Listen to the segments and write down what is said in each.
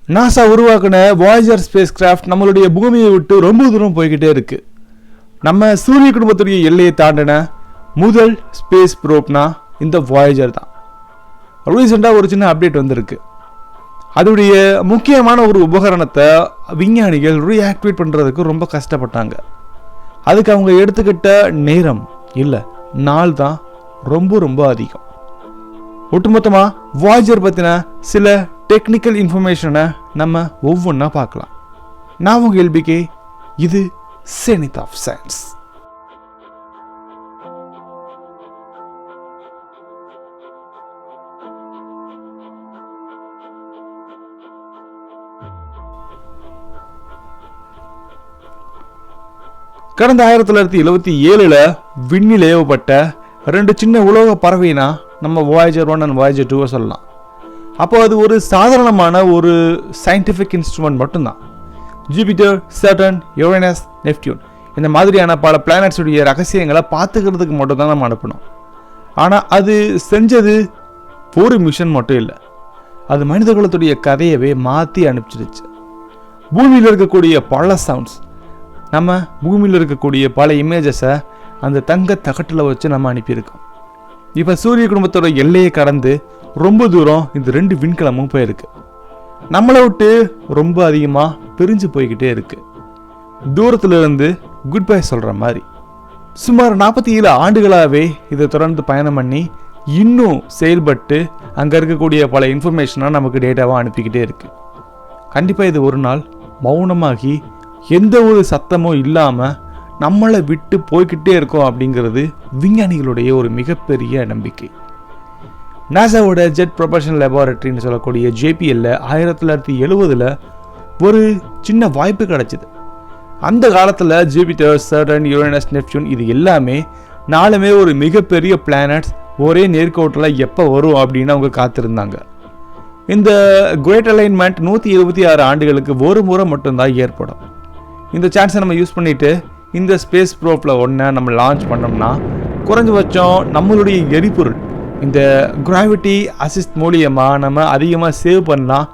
NASA உருவாக்கின Voyager space craft நம்மளுடைய பூமியை விட்டு ரொம்ப தூரம் போய்கிட்டே இருக்கு. நம்ம சூரிய குடும்பத்துடைய எல்லையை தாண்டின முதல் ஸ்பேஸ் ப்ரோப்னா இந்த வாயேஜர் தான். ரீசெண்டாக ஒரு சின்ன அப்டேட் வந்திருக்கு. அதோடைய முக்கியமான ஒரு உபகரணத்தை விஞ்ஞானிகள் ரீஆக்டிவேட் பண்ணுறதுக்கு ரொம்ப கஷ்டப்பட்டாங்க. அதுக்கு அவங்க எடுத்துக்கிட்ட நேரம் இல்லை, நாள் தான் ரொம்ப ரொம்ப அதிகம். ஒட்டுமொத்தமாக வாயேஜர் பற்றின சில டெக்னிக்கல் இன்ஃபர்மேஷனை நம்ம ஒவ்வொன்றா பார்க்கலாம். நான் உங்கள் எல்பிகே, இது செனித் ஆஃப் சயின்ஸ். கடந்த 1977 விண்ணில் ஏவப்பட்ட 2 சின்ன உலோக பறவைனா நம்ம வாயேஜர் 1 அண்ட் வாயேஜர் 2 சொல்லலாம். அப்போ அது ஒரு சாதாரணமான ஒரு சயின்டிஃபிக் இன்ஸ்ட்ருமெண்ட் மட்டும்தான். ஜூபிட்டர், சேட்டர்ன், யுரேனஸ், நெப்டியூன் இந்த மாதிரியான பல பிளானட்ஸுடைய ரகசியங்களை பார்த்துக்கிறதுக்கு மட்டும் தான் நம்ம அனுப்பணும். ஆனால் அது செஞ்சது ஒரு மிஷன் மட்டும் இல்லை, அது மனிதகுலத்துடைய கதையவே மாற்றி அனுப்பிச்சிடுச்சு. பூமியில் இருக்கக்கூடிய பல சவுண்ட்ஸ், நம்ம பூமியில் இருக்கக்கூடிய பல இமேஜஸை அந்த தங்க தகட்டில் வச்சு நம்ம அனுப்பியிருக்கோம். இப்போ சூரிய குடும்பத்தோட எல்லையை கடந்து ரொம்ப தூரம் இந்த 2 விண்கலமும் போயிருக்கு. நம்மளை விட்டு ரொம்ப அதிகமாக பிரிஞ்சு போய்கிட்டே இருக்கு. தூரத்துல இருந்து குட் பை சொல்கிற மாதிரி. சுமார் 47 ஆண்டுகளாகவே இதை தொடர்ந்து பயணம் பண்ணி இன்னும் செயல்பட்டு அங்கே இருக்கக்கூடிய பல இன்ஃபர்மேஷனாக நமக்கு டேட்டாவாக அனுப்பிக்கிட்டே இருக்கு. கண்டிப்பாக இது ஒரு நாள் மௌனமாகி எந்த ஒரு சத்தமும் இல்லாமல் நம்மளை விட்டு போய்கிட்டே இருக்கோம் அப்படிங்கிறது விஞ்ஞானிகளுடைய ஒரு மிகப்பெரிய நம்பிக்கை. நாசாவோட ஜெட் ப்ரொபல்ஷன் லேபார்டரின்னு சொல்லக்கூடிய JPL 1970 ஒரு சின்ன வாய்ப்பு கிடைச்சிது. அந்த காலத்தில் ஜூபிட்டர், சேட்டர்ன், யுரேனஸ், நெப்டியூன் இது எல்லாமே நாலுமே ஒரு மிகப்பெரிய பிளானட்ஸ் ஒரே நேர்கோட்டில் எப்போ வரும் அப்படின்னு அவங்க காத்திருந்தாங்க. இந்த கிரேட் அலைன்மெண்ட் 126 ஆண்டுகளுக்கு ஒரு முறை மட்டும்தான் ஏற்படும். இந்த சான்ஸை நம்ம யூஸ் பண்ணிவிட்டு இந்த ஸ்பேஸ் ப்ரோப்பில் ஒன்றை நம்ம லான்ச் பண்ணோம்னா குறைஞ்சபட்சம் நம்மளுடைய எரிபொருள் இந்த கிராவிட்டி அசிஸ்ட் மூலியமாக நம்ம அதிகமாக சேவ் பண்ணலாம்,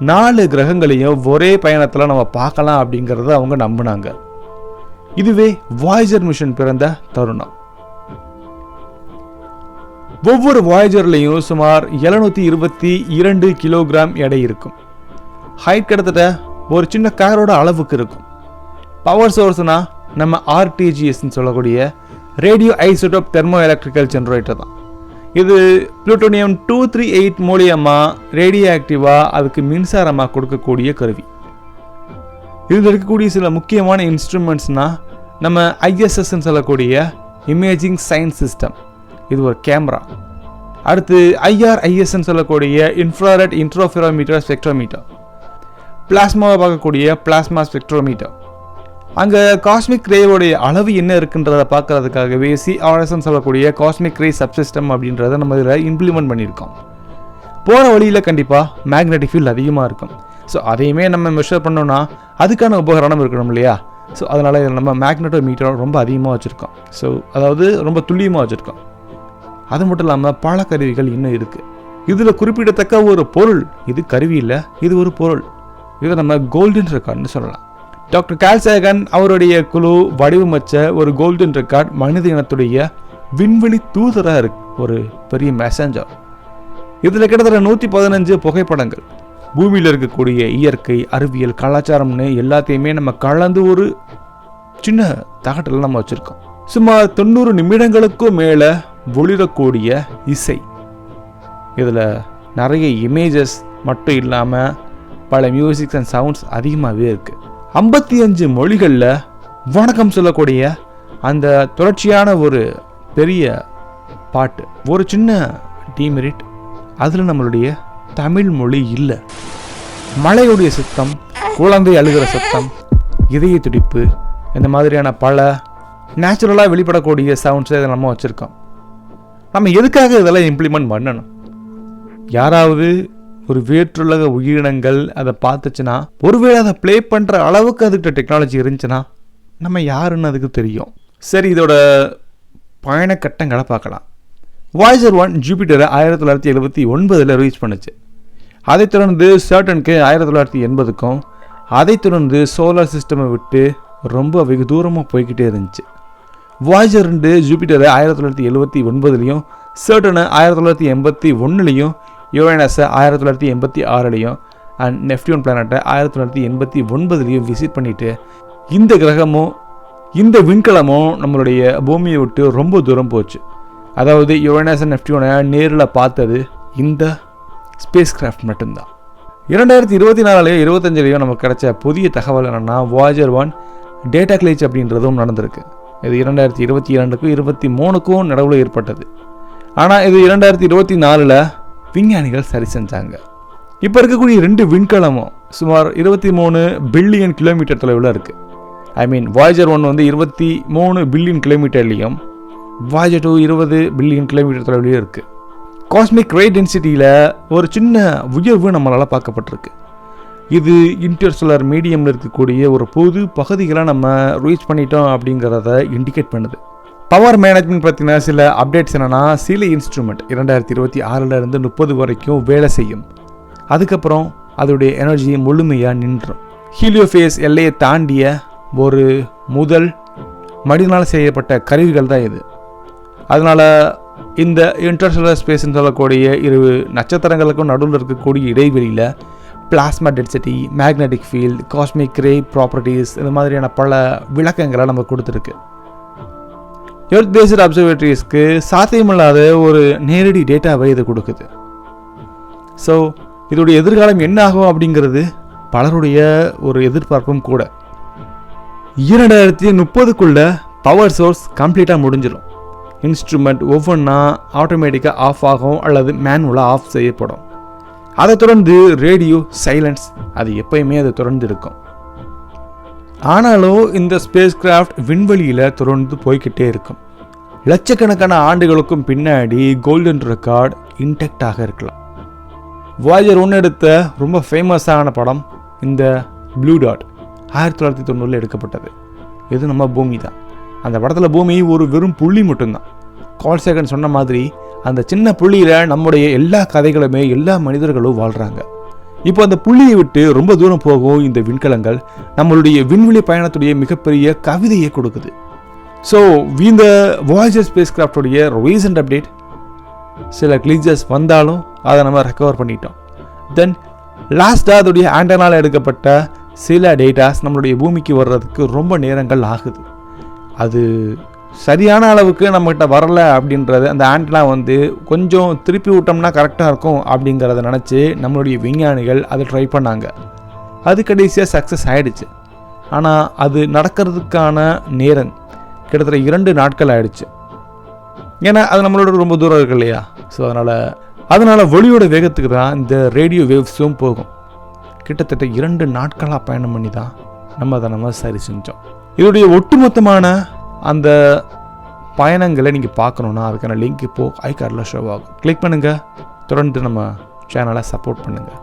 4 கிரகங்களையும் ஒரே பயணத்தில் நம்ம பார்க்கலாம் அப்படிங்கிறத அவங்க நம்பினாங்க. இதுவே வாயேஜர் மிஷன் பிறந்த தருணம். ஒவ்வொரு வாயேஜர்லையும் சுமார் 722 கிலோகிராம் எடை இருக்கும். ஹைட் கிட்டத்தட்ட ஒரு சின்ன காரோட அளவுக்கு இருக்கும். பவர் சோர்ஸ்னா நம்ம RTGSன்னு சொல்லக்கூடிய radio isotope thermo electrical generator தான். இது புளூட்டோனியம் 238 மூலியமாக ரேடியோ ஆக்டிவாக அதுக்கு மின்சாரமாக கொடுக்கக்கூடிய கருவி. இதில் இருக்கக்கூடிய சில முக்கியமான இன்ஸ்ட்ருமெண்ட்ஸ்னால் நம்ம ISSன்னு சொல்லக்கூடிய இமேஜிங் சயின்ஸ் சிஸ்டம், இது ஒரு கேமரா. அடுத்து IRISன்னு சொல்லக்கூடிய இன்ஃப்ராரெட் இன்ட்ரோஃபெரோமீட்டர் ஸ்பெக்ட்ரோமீட்டர், பிளாஸ்மாவை பார்க்கக்கூடிய பிளாஸ்மா ஸ்பெக்ட்ரோமீட்டர். அங்கே காஸ்மிக் ரேவோடைய அளவு என்ன இருக்குன்றதை பார்க்கறதுக்காகவே CRSன்னு சொல்லக்கூடிய காஸ்மிக் ரே சப்சிஸ்டம் அப்படின்றத நம்ம இதில் இம்ப்ளிமெண்ட் பண்ணியிருக்கோம். போகிற வழியில் கண்டிப்பாக மேக்னெட்டிக் ஃபீல்ட் அதிகமாக இருக்கும். ஸோ அதையுமே நம்ம மெஷர் பண்ணோன்னா அதுக்கான உபகரணம் இருக்கணும் இல்லையா? ஸோ அதனால் இதில் நம்ம மேக்னெட்டோமீட்டர் ரொம்ப அதிகமாக வச்சுருக்கோம். ஸோ அதாவது ரொம்ப துல்லியமாக வச்சுருக்கோம். அது மட்டும் இல்லாமல் பல கருவிகள் இன்னும் இருக்குது. இதில் குறிப்பிடத்தக்க ஒரு பொருள், இது கருவி இல்லை, இது ஒரு பொருள். இதை நம்ம கோல்டன் ரெக்கார்ட்னு சொல்லலாம். டாக்டர் கார்ல் சேகன் அவருடைய குழு வடிவமைச்ச ஒரு கோல்டன் ரெக்கார்ட் மனித இனத்துடைய விண்வெளி தூதராக இருக்கு, ஒரு பெரிய மெசஞ்சர். இதில் கிட்டத்தட்ட 115 புகைப்படங்கள், பூமியில் இருக்கக்கூடிய இயற்கை, அறிவியல், கலாச்சாரம்னு எல்லாத்தையுமே நம்ம கலந்து ஒரு சின்ன தகட்டில் நம்ம வச்சுருக்கோம். சுமார் 90 நிமிடங்களுக்கும் மேலே ஒளிரக்கூடிய இசை. இதில் நிறைய இமேஜஸ் மட்டும் இல்லாமல் பல மியூசிக்ஸ் அண்ட் சவுண்ட்ஸ் அதிகமாகவே இருக்குது. 55 மொழிகளில் வணக்கம் சொல்லக்கூடிய அந்த தொடர்ச்சியான ஒரு பெரிய பாட்டு. ஒரு சின்ன டீமெரிட், அதில் நம்மளுடைய தமிழ் மொழி இல்லை. மழையுடைய சத்தம், குழந்தை அழுகிற சத்தம், இதய துடிப்பு, இந்த மாதிரியான பல நேச்சுரலாக வெளிப்படக்கூடிய சவுண்ட்ஸை இதை நம்ம வச்சுருக்கோம். நம்ம எதுக்காக இதெல்லாம் இம்ப்ளிமெண்ட் பண்ணணும்? யாராவது ஒரு வேற்றுலக உயிரினங்கள் அதை பார்த்துச்சுன்னா, ஒருவேளை அதை ப்ளே பண்ணுற அளவுக்கு அதுக்கிட்ட டெக்னாலஜி இருந்துச்சுன்னா நம்ம யாருன்னு அதுக்கு தெரியும். சரி, இதோட பயண கட்டங்களை பார்க்கலாம். வாயேஜர் 1 ஜூபிட்டரை 1979 ரீச் பண்ணுச்சு. அதைத் தொடர்ந்து சர்டனுக்கு 1980க்கும், அதைத் தொடர்ந்து சோலார் சிஸ்டமை விட்டு ரொம்ப வெகு தூரமாக போய்கிட்டே இருந்துச்சு. வாய்ஜர் 2 ஜூபிட்டரை 1979லையும், சர்டனை 1981லையும், யுரேனஸை 1986லையும் அண்ட் நெப்டியூன் பிளானட்டை 1989லையும் விசிட் பண்ணிவிட்டு, இந்த கிரகமும் இந்த விண்கலமும் நம்மளுடைய பூமியை விட்டு ரொம்ப தூரம் போச்சு. அதாவது யுரேனஸ் அண்ட் நெப்டியூனை நேரில் பார்த்தது இந்த ஸ்பேஸ் கிராஃப்ட் மட்டும்தான். 2024 25லையும் நமக்கு கிடைச்ச புதிய தகவல் என்னென்னா, வாய்ஜர் 1 டேட்டா கிளேச் அப்படின்றதும் நடந்திருக்கு. இது 2022க்கும் 23க்கும் நடுவில் ஏற்பட்டது. ஆனால் இது 2024 விஞ்ஞானிகள் சரி செஞ்சாங்க. இப்போ இருக்கக்கூடிய 2 விண்கலமும் சுமார் 23 பில்லியன் கிலோமீட்டர் தொலைவில் இருக்குது. ஐ மீன் வாய்ஜர் 1 வந்து 23 பில்லியன் கிலோமீட்டர்லேயும், வாய்ஜர் 2 20 பில்லியன் கிலோமீட்டர் தொலைவிலையும் இருக்குது. காஸ்மிக் ரே டென்சிட்டியில் ஒரு சின்ன உயர்வு நம்மளால் பார்க்கப்பட்டிருக்கு. இது இன்டர்சோலார் மீடியமில் இருக்கக்கூடிய ஒரு பொது பகுதிகளை நம்ம ரீச் பண்ணிட்டோம் அப்படிங்கிறத இண்டிகேட் பண்ணுது. பவர் மேனேஜ்மெண்ட் பற்றின சில அப்டேட்ஸ் என்னென்னா, சில இன்ஸ்ட்ருமெண்ட் 2026 30 வரைக்கும் வேலை செய்யும். அதுக்கப்புறம் அதோடைய எனர்ஜி முழுமையாக நின்றும். ஹீலியோஃபேஸ் எல்லையை தாண்டிய ஒரு முதல் மனிதனால் செய்யப்பட்ட கருவிகள் தான் இது. அதனால் இந்த இன்டர்சோலார் ஸ்பேஸ்ன்னு சொல்லக்கூடிய 2 நட்சத்திரங்களுக்கும் நடுவில் இருக்கக்கூடிய இடைவெளியில் plasma density, magnetic field, cosmic ray properties, இந்த மாதிரியான பல விளக்கங்களை நம்ம கொடுத்துருக்கு. எர்த் பேஸ்டு அப்சர்வேட்டரிஸ்க்கு சாத்தியமில்லாத ஒரு நேரடி டேட்டாவை இது கொடுக்குது. ஸோ இதோடைய எதிர்காலம் என்ன ஆகும் அப்படிங்கிறது பலருடைய ஒரு எதிர்பார்ப்பும் கூட. 2030க்குள்ளே பவர் சோர்ஸ் கம்ப்ளீட்டாக முடிஞ்சிடும். இன்ஸ்ட்ருமெண்ட் ஒவ்வொன்றா ஆட்டோமேட்டிக்காக ஆஃப் ஆகும் அல்லது மேனுவலாக ஆஃப் செய்யப்படும். அதை தொடர்ந்து ரேடியோ சைலன்ஸ், அது எப்பயுமே அது தொடர்ந்து இருக்கும். ஆனாலும் இந்த ஸ்பேஸ் கிராஃப்ட் விண்வெளியில் தொடர்ந்து போய்கிட்டே இருக்கும். லட்சக்கணக்கான ஆண்டுகளுக்கும் பின்னாடி கோல்டன் ரெக்கார்ட் இன்டெக்டாக இருக்கலாம். வாய்ஜர் 1 எடுத்த ரொம்ப ஃபேமஸான படம் இந்த ப்ளூ டாட் 1990 எடுக்கப்பட்டது. இது நம்ம பூமி தான். அந்த படத்தில் பூமி ஒரு வெறும் புள்ளி மட்டும்தான். கால் சேகன் சொன்ன மாதிரி அந்த சின்ன புள்ளியில் நம்முடைய எல்லா கதைகளுமே, எல்லா மனிதர்களும் வாழ்கிறாங்க. இப்போ அந்த புள்ளியை விட்டு ரொம்ப தூரம் போகும் இந்த விண்கலங்கள் நம்மளுடைய விண்வெளி பயணத்துடைய மிகப்பெரிய கவிதையை கொடுக்குது. ஸோ இந்த வாய்ஜர் ஸ்பேஸ் கிராஃப்டுடைய ரீசன்ட் அப்டேட், சில கிளிச்சஸ் வந்தாலும் அதை நம்ம ரெக்கவர் பண்ணிட்டோம். தென் லாஸ்ட்டாக அதோடைய ஆண்டனால் எடுக்கப்பட்ட சில டேட்டாஸ் நம்மளுடைய பூமிக்கு வர்றதுக்கு ரொம்ப நேரங்கள் ஆகுது. அது சரியான அளவுக்கு நம்மகிட்ட வரலை அப்படின்றது, அந்த ஆண்டனா வந்து கொஞ்சம் திருப்பி விட்டோம்னா கரெக்டாக இருக்கும் அப்படிங்கிறத நினச்சி நம்மளுடைய விஞ்ஞானிகள் அதை ட்ரை பண்ணாங்க. அது கடைசியாக சக்ஸஸ் ஆகிடுச்சு. ஆனால் அது நடக்கிறதுக்கான நேரம் கிட்டத்தட்ட 2 நாட்கள் ஆகிடுச்சு. ஏன்னா அது நம்மளோட ரொம்ப தூரம் இருக்கு இல்லையா. ஸோ அதனால் ஒளியோட வேகத்துக்கு தான் இந்த ரேடியோ வேவ்ஸும் போகும். கிட்டத்தட்ட 2 நாட்களாக பயணம் பண்ணி தான் நம்ம சரி செஞ்சோம். இதோடைய ஒட்டுமொத்தமான அந்த பயணங்களை நீங்கள் பார்க்கணுன்னா அதுக்கான லிங்க் இப்போது ஐகார்டில் ஷோ ஆகும். கிளிக் பண்ணுங்கள். தொடர்ந்து நம்ம சேனலை சப்போர்ட் பண்ணுங்கள்.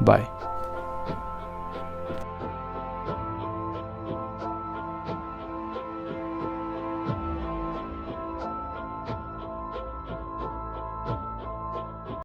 பாய்.